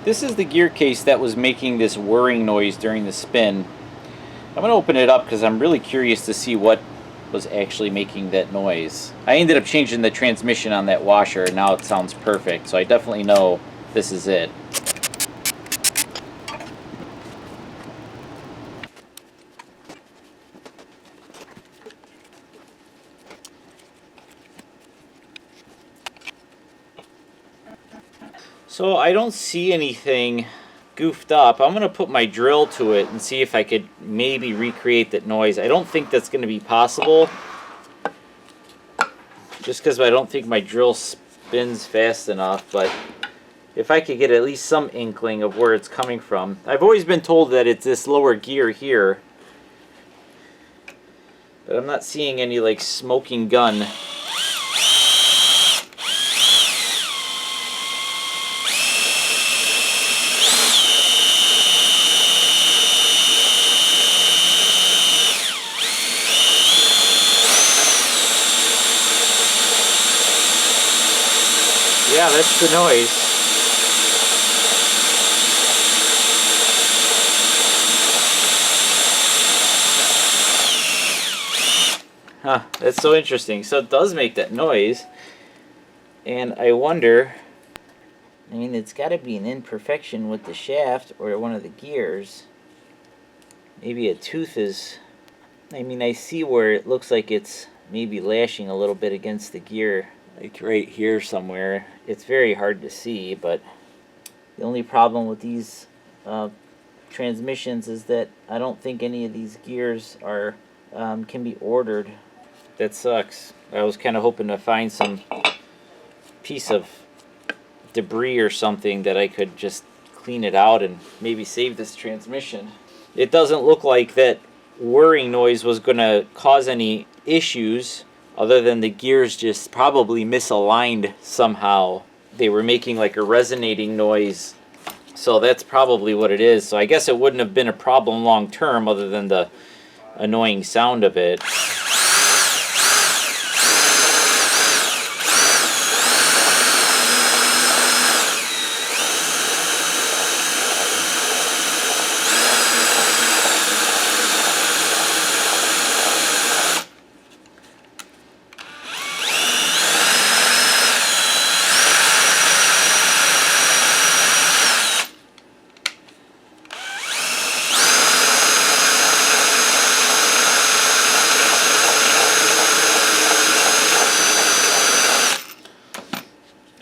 This is the gear case that was making this whirring noise during the spin. I'm going to open it up because I'm really curious to see what was actually making that noise. I ended up changing the transmission on that washer and now it sounds perfect, so I definitely know this is it. So I don't see anything goofed up. I'm going to put my drill to it and see if I could maybe recreate that noise. I don't think that's going to be possible, just because I don't think my drill spins fast enough, but if I could get at least some inkling of where it's coming from. I've always been told that it's this lower gear here, but I'm not seeing any like smoking gun. Yeah, that's the noise. Huh, that's so interesting. So it does make that noise. And I wonder, I mean, it's got to be an imperfection with the shaft or one of the gears. Maybe a tooth is, I mean, I see where it looks like it's maybe lashing a little bit against the gear. Like right here somewhere. It's very hard to see, but the only problem with these transmissions is that I don't think any of these gears are can be ordered. That sucks. I was kind of hoping to find some piece of debris or something that I could just clean it out and maybe save this transmission. It doesn't look like that whirring noise was going to cause any issues, other than the gears just probably misaligned somehow. They were making like a resonating noise, so that's probably what it is. So I guess it wouldn't have been a problem long term other than the annoying sound of it.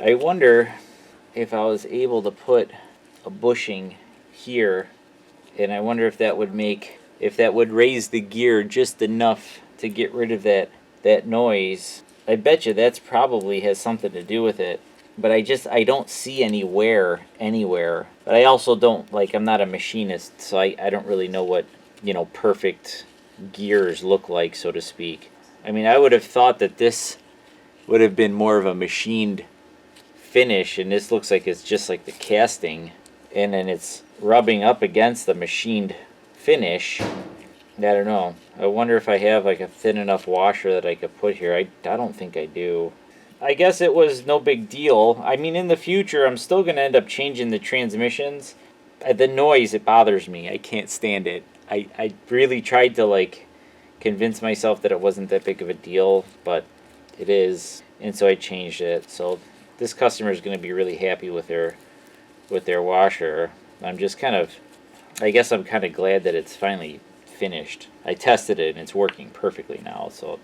I wonder if I was able to put a bushing here, and I wonder if that would raise the gear just enough to get rid of that noise. I bet you that's probably has something to do with it, but I don't see anywhere. But I also don't, like, I'm not a machinist, so I don't really know what, perfect gears look like, so to speak. I mean, I would have thought that this would have been more of a machined finish, and this looks like it's just like the casting, and then it's rubbing up against the machined finish. I don't know. I wonder if I have like a thin enough washer that I could put here. I don't think I do. I guess it was no big deal. I mean, in the future I'm still going to end up changing the transmissions. The noise, it bothers me. I can't stand it. I really tried to like convince myself that it wasn't that big of a deal, but it is, and so I changed it. So this customer is going to be really happy with their washer. I'm kind of glad that it's finally finished. I tested it and it's working perfectly now. So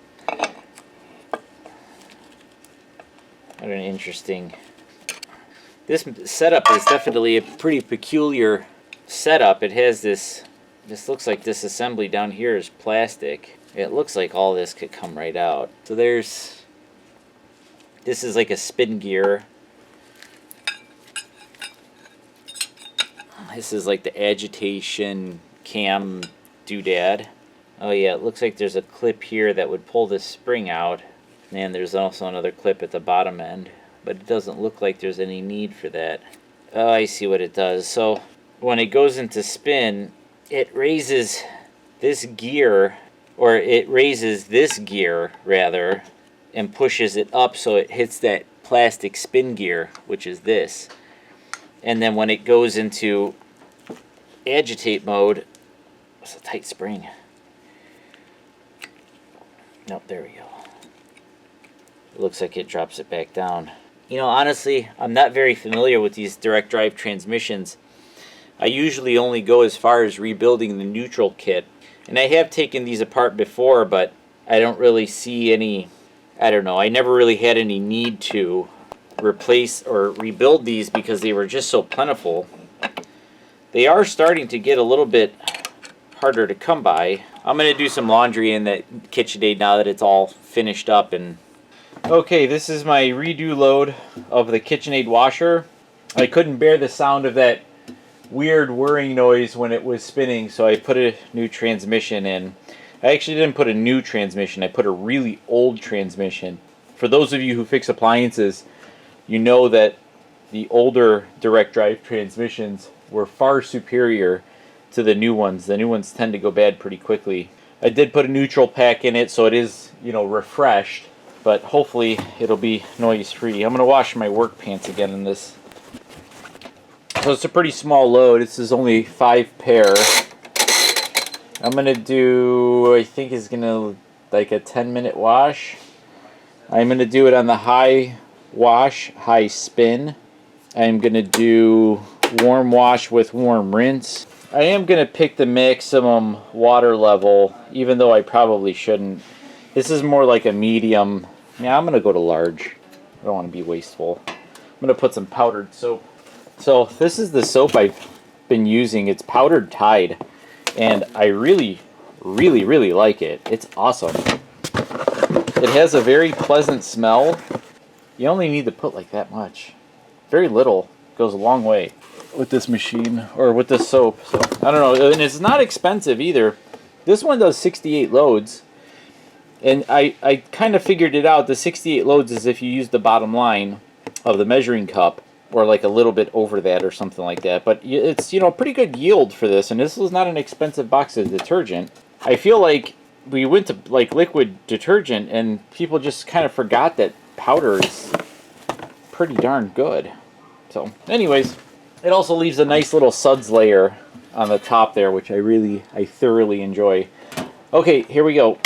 what an interesting. This setup is definitely a pretty peculiar setup. It has this looks like this assembly down here is plastic. It looks like all this could come right out. So this is like a spin gear. This is like the agitation cam doodad. Oh yeah, it looks like there's a clip here that would pull this spring out. And there's also another clip at the bottom end. But it doesn't look like there's any need for that. Oh, I see what it does. So when it goes into spin, it raises this gear, or it raises this gear rather, and pushes it up so it hits that plastic spin gear, which is this. And then when it goes into agitate mode, it's a tight spring. Nope, there we go. It looks like it drops it back down. You know, honestly, I'm not very familiar with these direct drive transmissions. I usually only go as far as rebuilding the neutral kit. And I have taken these apart before, but I don't really see any, I don't know, I never really had any need to replace or rebuild these because they were just so plentiful. They are starting to get a little bit harder to come by. I'm going to do some laundry in that Kitchenaid now that it's all finished up. And okay, this is my redo load of the Kitchenaid washer. I couldn't bear the sound of that weird whirring noise when it was spinning, so I put a new transmission in. I actually didn't put a new transmission, I put a really old transmission. For those of you who fix appliances, you know that the older direct drive transmissions were far superior to the new ones. The new ones tend to go bad pretty quickly. I did put a neutral pack in it, so it is, you know, refreshed, but hopefully it'll be noise free. I'm going to wash my work pants again in this. So it's a pretty small load. This is only 5 pair. I'm going to do, I think it's going to like a 10-minute wash. I'm going to do it on the high wash, high spin. I'm going to do warm wash with warm rinse. I am going to pick the maximum water level, even though I probably shouldn't. This is more like a medium. Yeah, I'm going to go to large. I don't want to be wasteful. I'm going to put some powdered soap. So this is the soap I've been using. It's powdered Tide, and I really like it. It's awesome. It has a very pleasant smell. You only need to put like that much. Very little goes a long way with this machine, or with this soap. So I don't know, and it's not expensive either. This one does 68 loads, and I kind of figured it out. The 68 loads is if you use the bottom line of the measuring cup, or like a little bit over that or something like that. But it's, you know, pretty good yield for this, and this was not an expensive box of detergent. I feel like we went to like liquid detergent and people just kind of forgot that powder is pretty darn good. So anyways, it also leaves a nice little suds layer on the top there, which I thoroughly enjoy. Okay, here we go.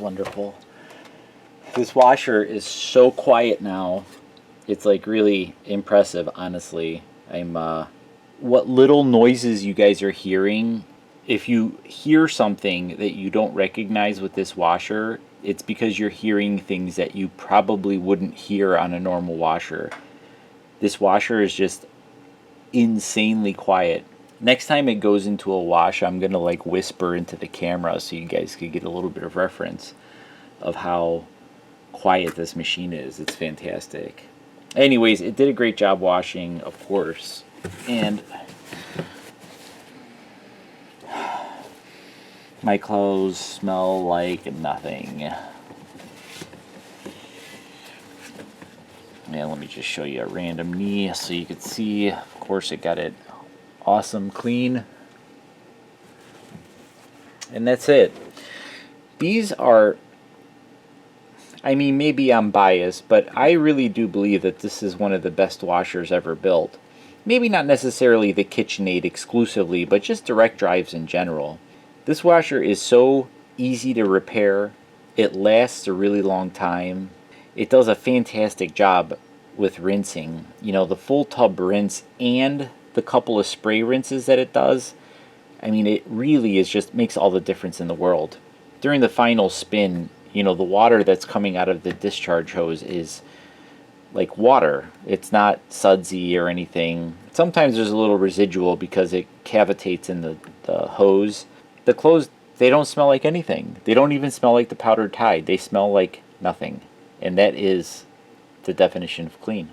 wonderful. This washer is so quiet now. It's like really impressive, honestly. What little noises you guys are hearing, if you hear something that you don't recognize with this washer, it's because you're hearing things that you probably wouldn't hear on a normal washer. This washer is just insanely quiet. Next time it goes into a wash, I'm gonna like whisper into the camera so you guys could get a little bit of reference of how quiet this machine is. It's fantastic. Anyways, it did a great job washing, of course. And my clothes smell like nothing. Yeah, let me just show you a random knee so you can see. Of course, it got it awesome clean. And that's it. These are, I mean, maybe I'm biased, but I really do believe that this is one of the best washers ever built. Maybe not necessarily the Kitchenaid exclusively, but just direct drives in general. This washer is so easy to repair. It lasts a really long time. It does a fantastic job with rinsing. You know, the full tub rinse and the couple of spray rinses that it does, I mean, it really is just makes all the difference in the world. During the final spin, you know, the water that's coming out of the discharge hose is like water. It's not sudsy or anything. Sometimes there's a little residual because it cavitates in the hose. The clothes, they don't smell like anything. They don't even smell like the powdered Tide. They smell like nothing. And that is the definition of clean.